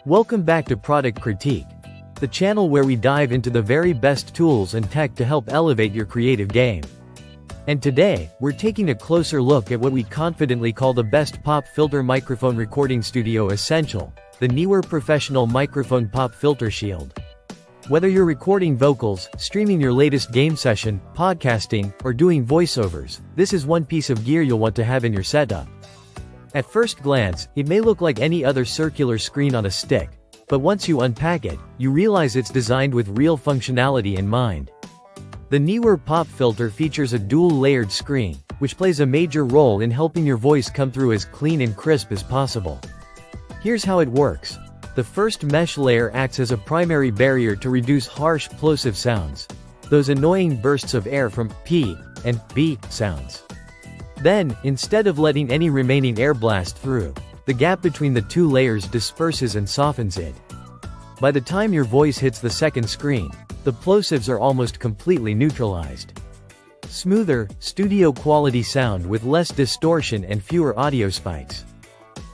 Welcome back to Product Critique, the channel where we dive into the very best tools and tech to help elevate your creative game. And today, we're taking a closer look at what we confidently call the best pop filter microphone recording studio essential, the Neewer Professional Microphone Pop Filter Shield. Whether you're recording vocals, streaming your latest game session, podcasting, or doing voiceovers, this is one piece of gear you'll want to have in your setup. At first glance, it may look like any other circular screen on a stick, but once you unpack it, you realize it's designed with real functionality in mind. The Neewer pop filter features a dual-layered screen, which plays a major role in helping your voice come through as clean and crisp as possible. Here's how it works. The first mesh layer acts as a primary barrier to reduce harsh plosive sounds, those annoying bursts of air from P and B sounds. Then, instead of letting any remaining air blast through, the gap between the two layers disperses and softens it. By the time your voice hits the second screen, the plosives are almost completely neutralized. Smoother, studio-quality sound with less distortion and fewer audio spikes.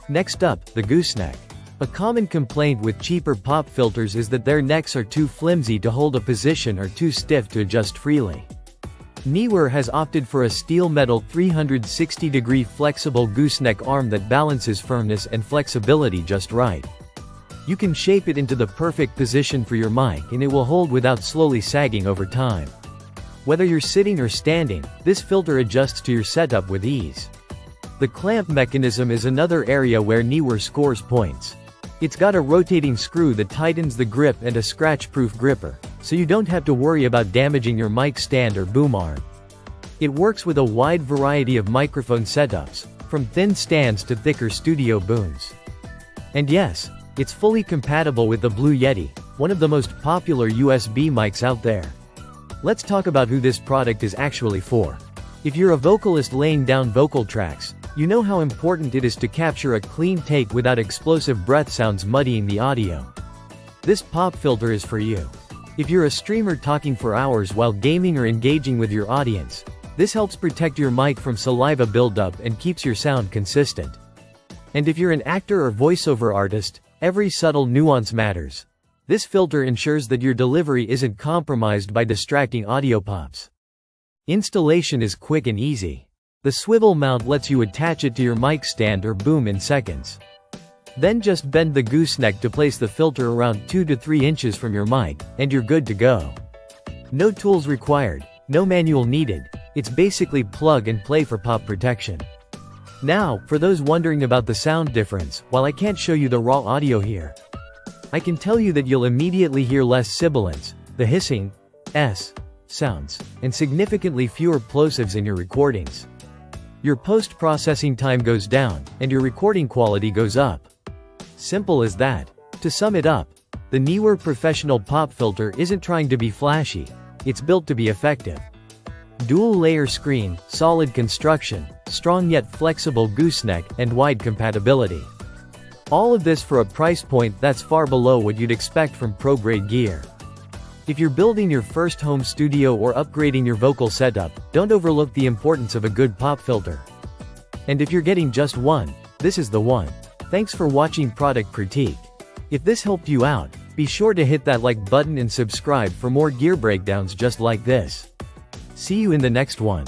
Next up, the gooseneck. A common complaint with cheaper pop filters is that their necks are too flimsy to hold a position or too stiff to adjust freely. Neewer has opted for a steel-metal 360-degree flexible gooseneck arm that balances firmness and flexibility just right. You can shape it into the perfect position for your mic and it will hold without slowly sagging over time. Whether you're sitting or standing, this filter adjusts to your setup with ease. The clamp mechanism is another area where Neewer scores points. It's got a rotating screw that tightens the grip and a scratch-proof gripper, so you don't have to worry about damaging your mic stand or boom arm. It works with a wide variety of microphone setups, from thin stands to thicker studio booms. And yes, it's fully compatible with the Blue Yeti, one of the most popular USB mics out there. Let's talk about who this product is actually for. If you're a vocalist laying down vocal tracks, you know how important it is to capture a clean take without explosive breath sounds muddying the audio. This pop filter is for you. If you're a streamer talking for hours while gaming or engaging with your audience, this helps protect your mic from saliva buildup and keeps your sound consistent. And if you're an actor or voiceover artist, every subtle nuance matters. This filter ensures that your delivery isn't compromised by distracting audio pops. Installation is quick and easy. The swivel mount lets you attach it to your mic stand or boom in seconds. Then just bend the gooseneck to place the filter around 2 to 3 inches from your mic, and you're good to go. No tools required, no manual needed, it's basically plug and play for pop protection. Now, for those wondering about the sound difference, while I can't show you the raw audio here, I can tell you that you'll immediately hear less sibilance, the hissing, sounds, and significantly fewer plosives in your recordings. Your post-processing time goes down, and your recording quality goes up. Simple as that. To sum it up, the Neewer Professional Pop Filter isn't trying to be flashy, it's built to be effective. Dual-layer screen, solid construction, strong yet flexible gooseneck, and wide compatibility. All of this for a price point that's far below what you'd expect from pro-grade gear. If you're building your first home studio or upgrading your vocal setup, don't overlook the importance of a good pop filter. And if you're getting just one, this is the one. Thanks for watching Product Critique. If this helped you out, be sure to hit that like button and subscribe for more gear breakdowns just like this. See you in the next one.